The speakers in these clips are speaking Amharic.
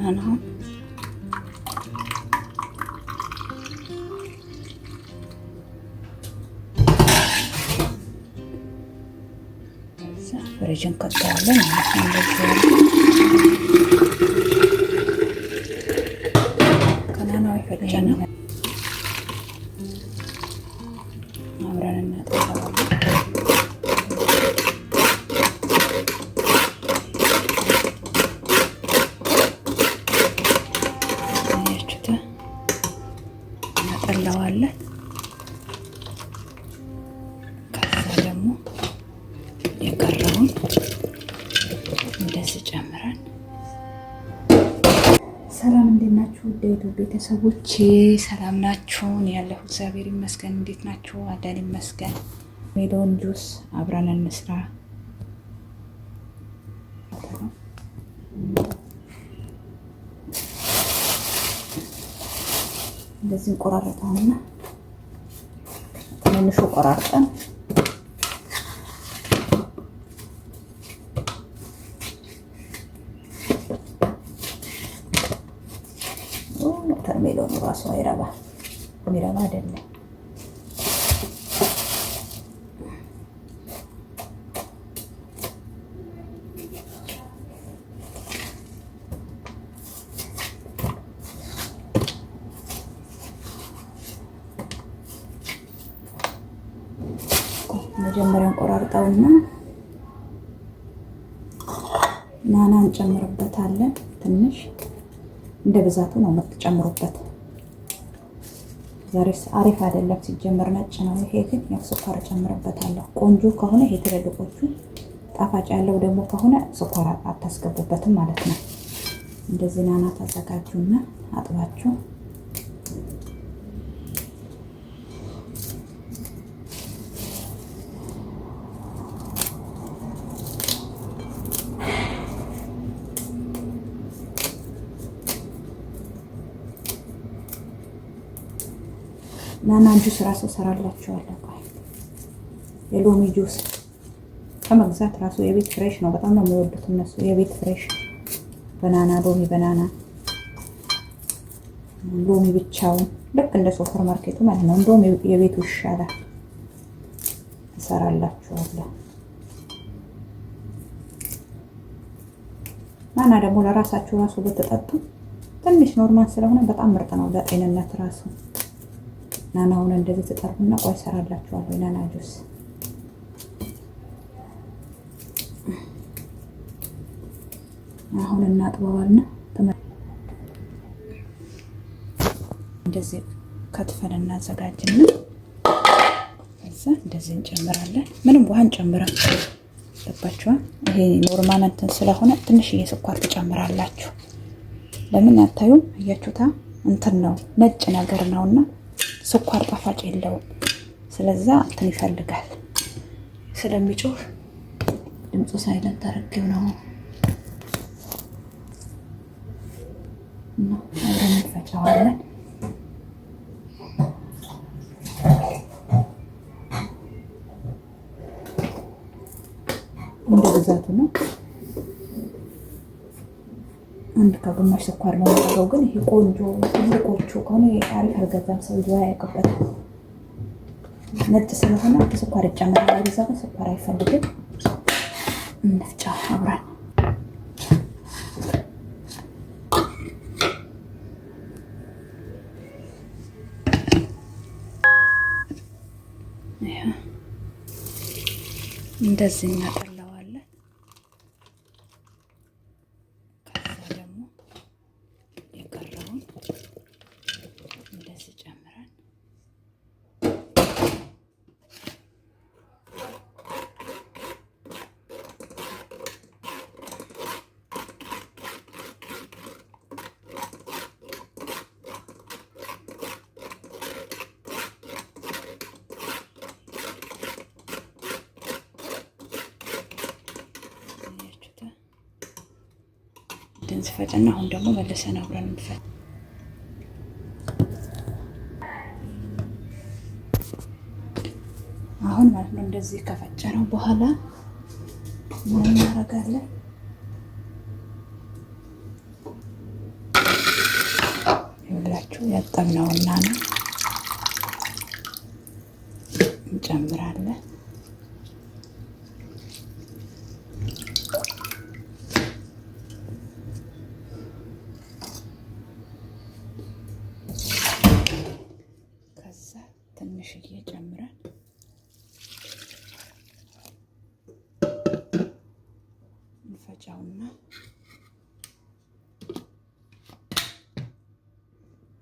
አሁን ፍሪጅን ከተዋለን ከናናው ይፈጨና አብረን እናጠጣዋለን። እናጠላዋለን። ከዛ ደግሞ የቀረውን እንደዚህ ጨምረን። ሰላም እንዴት ናችሁ? ውድ ቤተሰቦቼ ሰላም ናችሁ? ያለሁ እግዚአብሔር ይመስገን። እንዴት ናችሁ? አዳን ይመስገን። ሜሎን ጁስ አብረን እንስራ። እንደዚህ እንቆራረጠውና ትንንሹ ቆራርጠን ሜሎኑ ራሱ አይረባ የሚረባ አይደለም። መጀመሪያን ቆራርጠውና ናና እንጨምርበታለን። ትንሽ እንደ ብዛቱ ነው የምትጨምሩበት። ዛሬስ አሪፍ አይደለም ሲጀመር ነጭ ነው። ይሄ ግን ያው ስኳር ጨምርበታለሁ። ቆንጆ ከሆነ ይሄ ትልልቆቹ፣ ጣፋጭ ያለው ደግሞ ከሆነ ስኳር አታስገቡበትም ማለት ነው። እንደዚህ ናና ታዘጋጁና አጥባችሁ ናና ጁስ ራሱ ሰራላችኋለሁ። የሎሚ ጁስ ከመግዛት ራሱ የቤት ፍሬሽ ነው። በጣም ነው የሚወዱት እነሱ የቤት ፍሬሽ በናና ሎሚ፣ በናና ሎሚ ብቻውን ልክ እንደ ሱፐር ማርኬቱ ማለት ነው። እንደውም የቤቱ ይሻላል። ሰራላችኋለሁ። ናና ደግሞ ለራሳችሁ ራሱ ብትጠጡ ትንሽ ኖርማል ስለሆነ በጣም ምርጥ ነው ለጤንነት ራሱ። ናናውን እንደዚህ ተጠርቡና ቆይ ሰራላችኋለሁ። ናና ጁስ አሁን እናጥበዋልና እንደዚህ ከትፈን እናዘጋጅና እዛ እንደዚህ እንጨምራለን። ምንም ውሃ እንጨምራለን። ገባችኋል? ይሄ ኖርማል እንትን ስለሆነ ትንሽዬ ስኳር ትጨምራላችሁ። ለምን አታዩም? አያችሁታ? እንትን ነው ነጭ ነገር ነውና ስኳር ጣፋጭ የለውም። ስለዛ እንትን ይፈልጋል ስለሚጮህ ድምፁ ሳይለንት አድርጌው ነው እና አብረን እንፈጫዋለን። እንደ ብዛቱ ነው። አንድ ከግማሽ ስኳር ነው የሚያደርገው። ግን ይሄ ቆንጆ ትልቆቹ ከሆነ አሪፍ አልገዛም። ሰው ይዞ ያውቅበታል። ነጭ ስለሆነ ስኳር ይጨምራል። አሪዛ ግን ስኳር አይፈልግም። እንፍጫ አብረን። እንደዚህ እናጠላዋለን። ከዛ ደግሞ የቀረውን እንደዚህ ጨምረን እንፈጭና አሁን ደግሞ መልሰን አብረን እንፈጭ። አሁን ማለት ነው እንደዚህ ከፈጨነው በኋላ ምን እናደርጋለን? ያጠብነውና ነው እንጨምራለን። ከዛ ትንሽዬ ጨምረን እንፈጫውና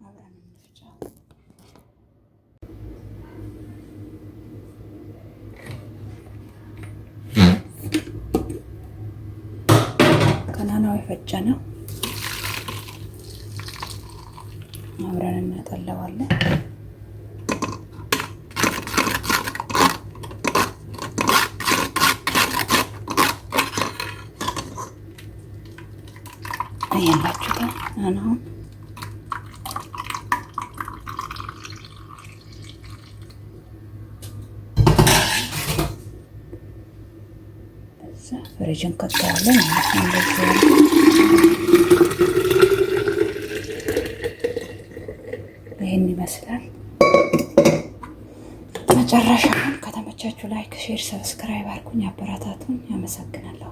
አብረን እንፍጫው። ከናናው የፈጨነው አብረን እናጠለዋለን። አያላችሁ ናናውን ፍሪጅን ከተዋለን ይህን ይመስላል። መጨረሻውን ከተመቻችሁ ላይክ፣ ሼር፣ ሰብስክራይብ አድርጉኝ፣ አበረታቱኝ። አመሰግናለሁ።